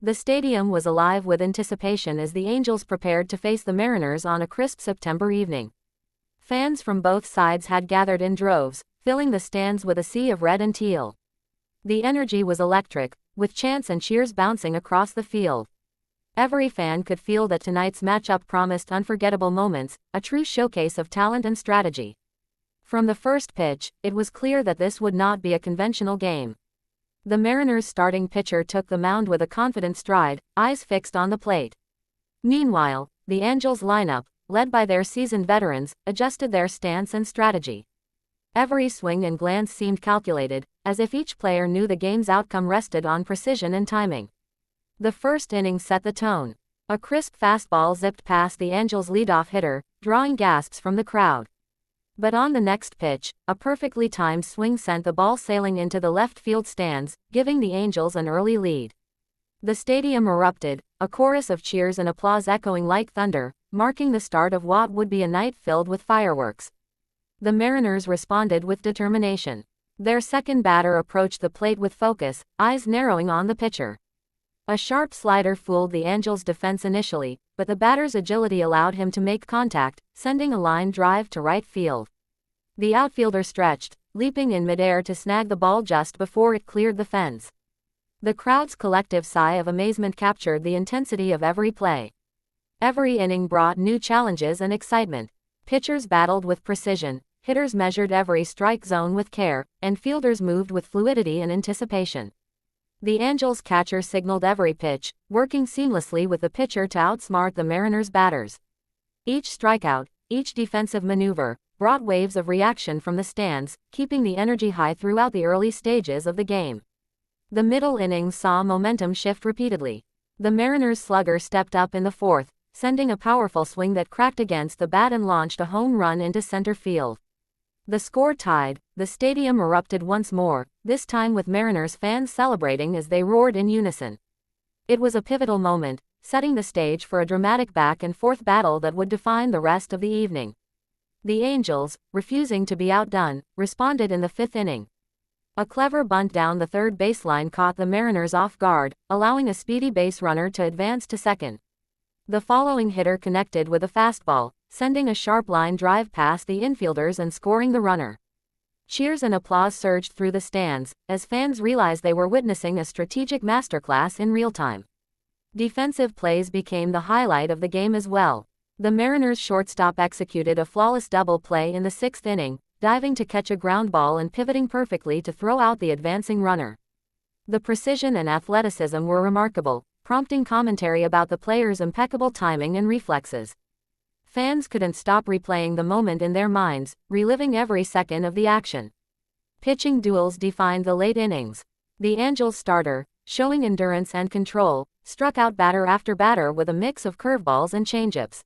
The stadium was alive with anticipation as the Angels prepared to face the Mariners on a crisp September evening. Fans from both sides had gathered in droves, filling the stands with a sea of red and teal. The energy was electric, with chants and cheers bouncing across the field. Every fan could feel that tonight's matchup promised unforgettable moments, a true showcase of talent and strategy. From the first pitch, it was clear that this would not be a conventional game. The Mariners' starting pitcher took the mound with a confident stride, eyes fixed on the plate. Meanwhile, the Angels lineup, led by their seasoned veterans, adjusted their stance and strategy. Every swing and glance seemed calculated, as if each player knew the game's outcome rested on precision and timing. The first inning set the tone. A crisp fastball zipped past the Angels' leadoff hitter, drawing gasps from the crowd. But on the next pitch, a perfectly timed swing sent the ball sailing into the left field stands, giving the Angels an early lead. The stadium erupted, a chorus of cheers and applause echoing like thunder, marking the start of what would be a night filled with fireworks. The Mariners responded with determination. Their second batter approached the plate with focus, eyes narrowing on the pitcher. A sharp slider fooled the Angels' defense initially, but the batter's agility allowed him to make contact, sending a line drive to right field. The outfielder stretched, leaping in midair to snag the ball just before it cleared the fence. The crowd's collective sigh of amazement captured the intensity of every play. Every inning brought new challenges and excitement. Pitchers battled with precision, hitters measured every strike zone with care, and fielders moved with fluidity and anticipation. The Angels' catcher signaled every pitch, working seamlessly with the pitcher to outsmart the Mariners' batters. Each strikeout, each defensive maneuver, brought waves of reaction from the stands, keeping the energy high throughout the early stages of the game. The middle innings saw momentum shift repeatedly. The Mariners' slugger stepped up in the fourth, sending a powerful swing that cracked against the bat and launched a home run into center field. The score tied, the stadium erupted once more, this time with Mariners fans celebrating as they roared in unison. It was a pivotal moment, setting the stage for a dramatic back-and-forth battle that would define the rest of the evening. The Angels, refusing to be outdone, responded in the fifth inning. A clever bunt down the third baseline caught the Mariners off guard, allowing a speedy base runner to advance to second. The following hitter connected with a fastball, sending a sharp line drive past the infielders and scoring the runner. Cheers and applause surged through the stands, as fans realized they were witnessing a strategic masterclass in real time. Defensive plays became the highlight of the game as well. The Mariners' shortstop executed a flawless double play in the sixth inning, diving to catch a ground ball and pivoting perfectly to throw out the advancing runner. The precision and athleticism were remarkable, prompting commentary about the player's impeccable timing and reflexes. Fans couldn't stop replaying the moment in their minds, reliving every second of the action. Pitching duels defined the late innings. The Angels starter, showing endurance and control, struck out batter after batter with a mix of curveballs and changeups.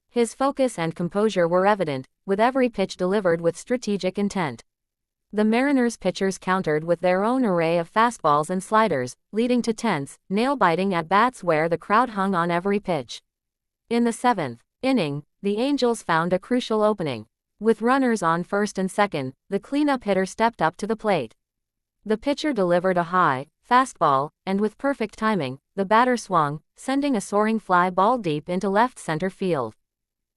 His focus and composure were evident, with every pitch delivered with strategic intent. The Mariners' pitchers countered with their own array of fastballs and sliders, leading to tense, nail-biting at-bats where the crowd hung on every pitch. In the seventh inning, the Angels found a crucial opening. With runners on first and second, the cleanup hitter stepped up to the plate. The pitcher delivered a high fastball, and with perfect timing, the batter swung, sending a soaring fly ball deep into left center field.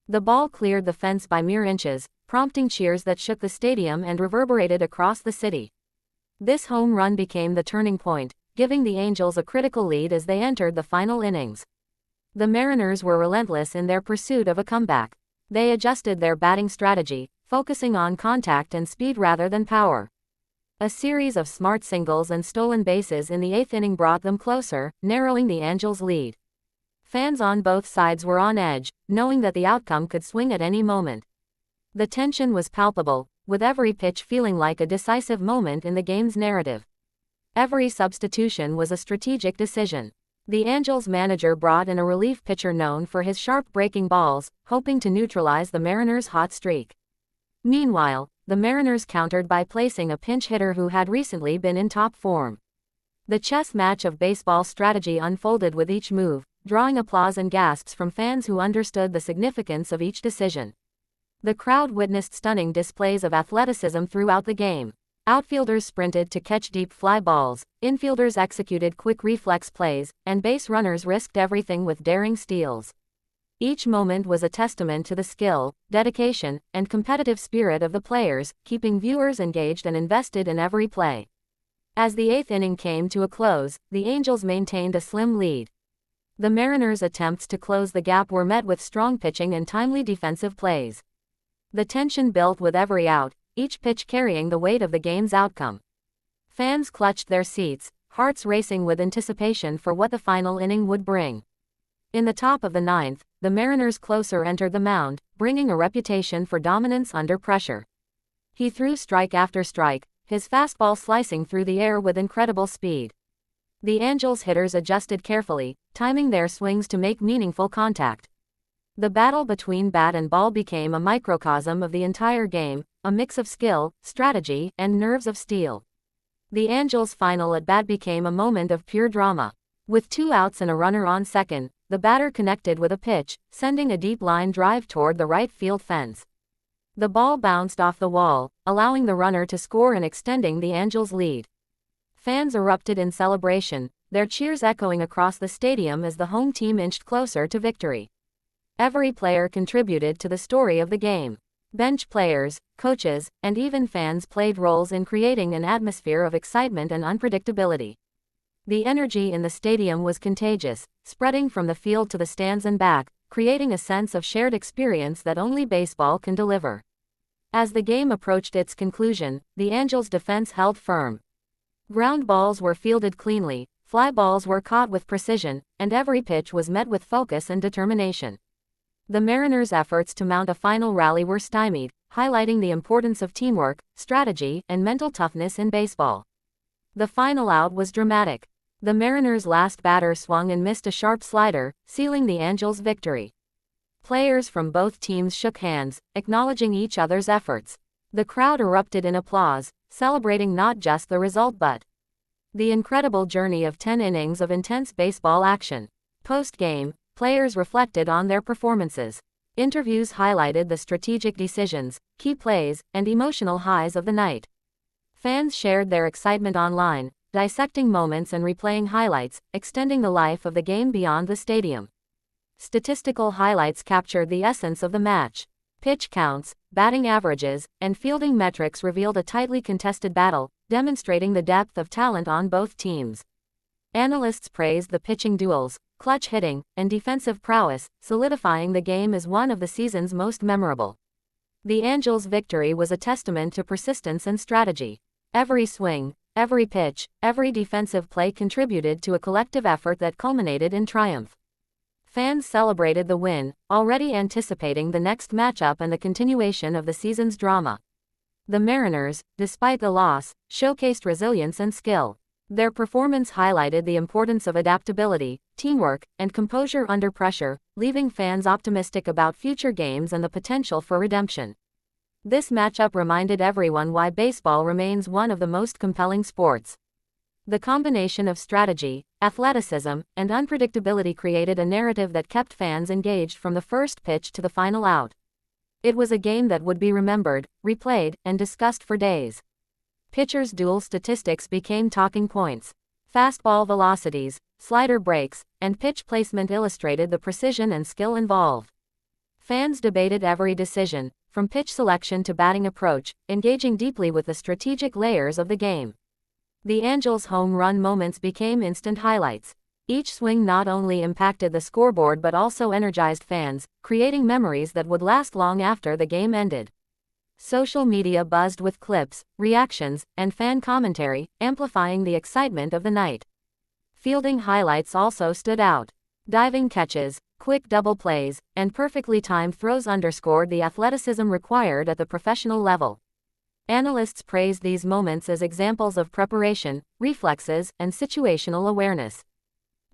The ball cleared the fence by mere inches, prompting cheers that shook the stadium and reverberated across the city. This home run became the turning point, giving the Angels a critical lead as they entered the final innings. The Mariners were relentless in their pursuit of a comeback. They adjusted their batting strategy, focusing on contact and speed rather than power. A series of smart singles and stolen bases in the eighth inning brought them closer, narrowing the Angels' lead. Fans on both sides were on edge, knowing that the outcome could swing at any moment. The tension was palpable, with every pitch feeling like a decisive moment in the game's narrative. Every substitution was a strategic decision. The Angels manager brought in a relief pitcher known for his sharp breaking balls, hoping to neutralize the Mariners' hot streak. Meanwhile, the Mariners countered by placing a pinch hitter who had recently been in top form. The chess match of baseball strategy unfolded with each move, drawing applause and gasps from fans who understood the significance of each decision. The crowd witnessed stunning displays of athleticism throughout the game. Outfielders sprinted to catch deep fly balls, infielders executed quick reflex plays, and base runners risked everything with daring steals. Each moment was a testament to the skill, dedication, and competitive spirit of the players, keeping viewers engaged and invested in every play. As the eighth inning came to a close, the Angels maintained a slim lead. The Mariners' attempts to close the gap were met with strong pitching and timely defensive plays. The tension built with every out, each pitch carrying the weight of the game's outcome. Fans clutched their seats, hearts racing with anticipation for what the final inning would bring. In the top of the ninth, the Mariners' closer entered the mound, bringing a reputation for dominance under pressure. He threw strike after strike, his fastball slicing through the air with incredible speed. The Angels hitters adjusted carefully, timing their swings to make meaningful contact. The battle between bat and ball became a microcosm of the entire game, a mix of skill, strategy, and nerves of steel. The Angels' final at-bat became a moment of pure drama. With 2 outs and a runner on second, the batter connected with a pitch, sending a deep line drive toward the right field fence. The ball bounced off the wall, allowing the runner to score and extending the Angels' lead. Fans erupted in celebration, their cheers echoing across the stadium as the home team inched closer to victory. Every player contributed to the story of the game. Bench players, coaches, and even fans played roles in creating an atmosphere of excitement and unpredictability. The energy in the stadium was contagious, spreading from the field to the stands and back, creating a sense of shared experience that only baseball can deliver. As the game approached its conclusion, the Angels' defense held firm. Ground balls were fielded cleanly, fly balls were caught with precision, and every pitch was met with focus and determination. The Mariners' efforts to mount a final rally were stymied, highlighting the importance of teamwork, strategy, and mental toughness in baseball. The final out was dramatic. The Mariners' last batter swung and missed a sharp slider, sealing the Angels' victory. Players from both teams shook hands, acknowledging each other's efforts. The crowd erupted in applause, celebrating not just the result but the incredible journey of 10 innings of intense baseball action. Post-game, players reflected on their performances. Interviews highlighted the strategic decisions, key plays, and emotional highs of the night. Fans shared their excitement online, dissecting moments and replaying highlights, extending the life of the game beyond the stadium. Statistical highlights captured the essence of the match. Pitch counts, batting averages, and fielding metrics revealed a tightly contested battle, demonstrating the depth of talent on both teams. Analysts praised the pitching duels, clutch hitting, and defensive prowess, solidifying the game as one of the season's most memorable. The Angels' victory was a testament to persistence and strategy. Every swing, every pitch, every defensive play contributed to a collective effort that culminated in triumph. Fans celebrated the win, already anticipating the next matchup and the continuation of the season's drama. The Mariners, despite the loss, showcased resilience and skill. Their performance highlighted the importance of adaptability, teamwork, and composure under pressure, leaving fans optimistic about future games and the potential for redemption. This matchup reminded everyone why baseball remains one of the most compelling sports. The combination of strategy, athleticism, and unpredictability created a narrative that kept fans engaged from the first pitch to the final out. It was a game that would be remembered, replayed, and discussed for days. Pitchers' duel statistics became talking points. Fastball velocities, slider breaks, and pitch placement illustrated the precision and skill involved. Fans debated every decision, from pitch selection to batting approach, engaging deeply with the strategic layers of the game. The Angels' home run moments became instant highlights. Each swing not only impacted the scoreboard but also energized fans, creating memories that would last long after the game ended. Social media buzzed with clips, reactions, and fan commentary, amplifying the excitement of the night. Fielding highlights also stood out. Diving catches, quick double plays, and perfectly timed throws underscored the athleticism required at the professional level. Analysts praised these moments as examples of preparation, reflexes, and situational awareness.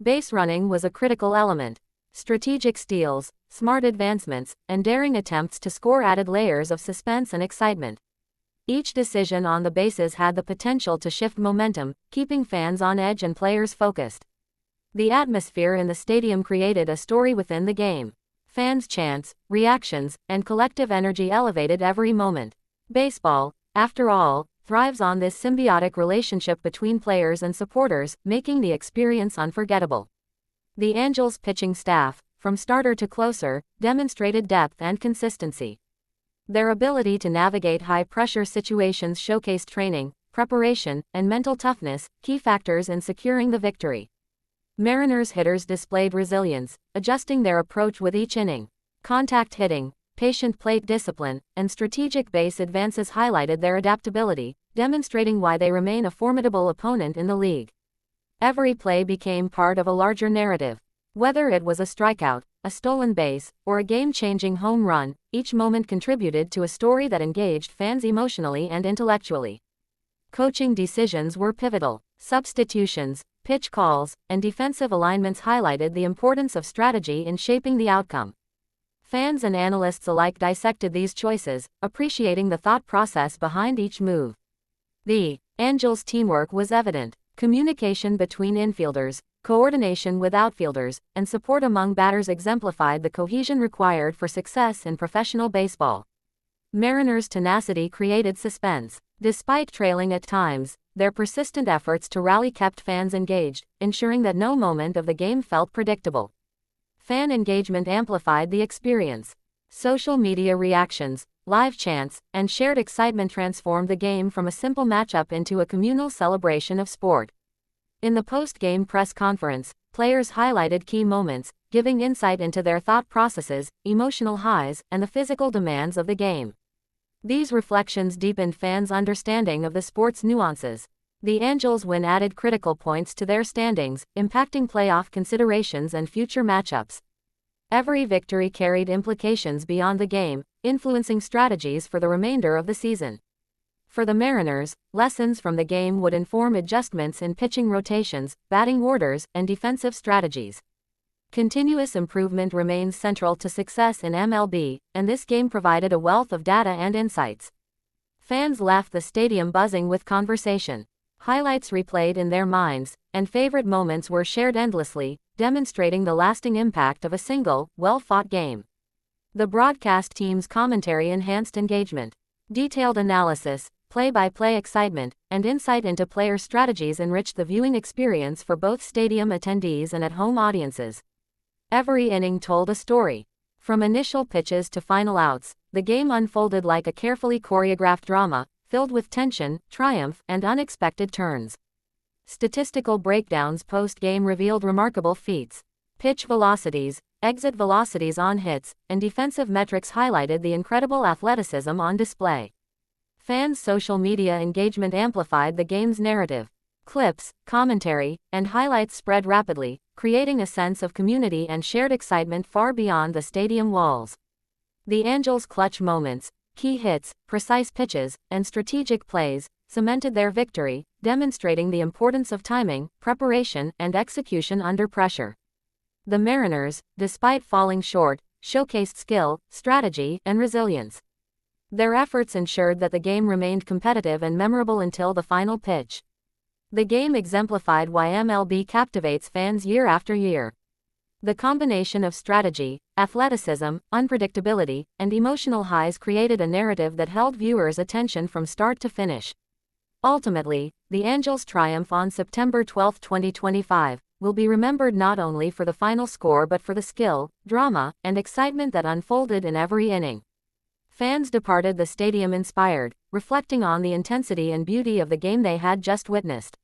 Base running was a critical element. Strategic steals, smart advancements, and daring attempts to score added layers of suspense and excitement. Each decision on the bases had the potential to shift momentum, keeping fans on edge and players focused. The atmosphere in the stadium created a story within the game. Fans' chants, reactions, and collective energy elevated every moment. Baseball, after all, thrives on this symbiotic relationship between players and supporters, making the experience unforgettable. The Angels pitching staff, from starter to closer, demonstrated depth and consistency. Their ability to navigate high-pressure situations showcased training, preparation, and mental toughness, key factors in securing the victory. Mariners hitters displayed resilience, adjusting their approach with each inning. Contact hitting, patient plate discipline, and strategic base advances highlighted their adaptability, demonstrating why they remain a formidable opponent in the league. Every play became part of a larger narrative. Whether it was a strikeout, a stolen base, or a game-changing home run, each moment contributed to a story that engaged fans emotionally and intellectually. Coaching decisions were pivotal. Substitutions, pitch calls, and defensive alignments highlighted the importance of strategy in shaping the outcome. Fans and analysts alike dissected these choices, appreciating the thought process behind each move. The Angels' teamwork was evident. Communication between infielders, coordination with outfielders, and support among batters exemplified the cohesion required for success in professional baseball. Mariners' tenacity created suspense. Despite trailing at times, their persistent efforts to rally kept fans engaged, ensuring that no moment of the game felt predictable. Fan engagement amplified the experience. Social media reactions, live chants, and shared excitement transformed the game from a simple matchup into a communal celebration of sport. In the post-game press conference, players highlighted key moments, giving insight into their thought processes, emotional highs, and the physical demands of the game. These reflections deepened fans' understanding of the sport's nuances. The Angels' win added critical points to their standings, impacting playoff considerations and future matchups. Every victory carried implications beyond the game, influencing strategies for the remainder of the season. For the Mariners, lessons from the game would inform adjustments in pitching rotations, batting orders, and defensive strategies. Continuous improvement remains central to success in MLB, and this game provided a wealth of data and insights. Fans left the stadium buzzing with conversation. Highlights replayed in their minds, and favorite moments were shared endlessly, demonstrating the lasting impact of a single, well-fought game. The broadcast team's commentary enhanced engagement. Detailed analysis, play-by-play excitement, and insight into player strategies enriched the viewing experience for both stadium attendees and at-home audiences. Every inning told a story. From initial pitches to final outs, the game unfolded like a carefully choreographed drama, filled with tension, triumph, and unexpected turns. Statistical breakdowns post-game revealed remarkable feats. Pitch velocities, exit velocities on hits, and defensive metrics highlighted the incredible athleticism on display. Fans' social media engagement amplified the game's narrative. Clips, commentary, and highlights spread rapidly, creating a sense of community and shared excitement far beyond the stadium walls. The Angels' clutch moments, key hits, precise pitches, and strategic plays cemented their victory, demonstrating the importance of timing, preparation, and execution under pressure. The Mariners, despite falling short, showcased skill, strategy, and resilience. Their efforts ensured that the game remained competitive and memorable until the final pitch. The game exemplified why MLB captivates fans year after year. The combination of strategy, athleticism, unpredictability, and emotional highs created a narrative that held viewers' attention from start to finish. Ultimately, the Angels' triumph on September 12, 2025, will be remembered not only for the final score but for the skill, drama, and excitement that unfolded in every inning. Fans departed the stadium inspired, reflecting on the intensity and beauty of the game they had just witnessed.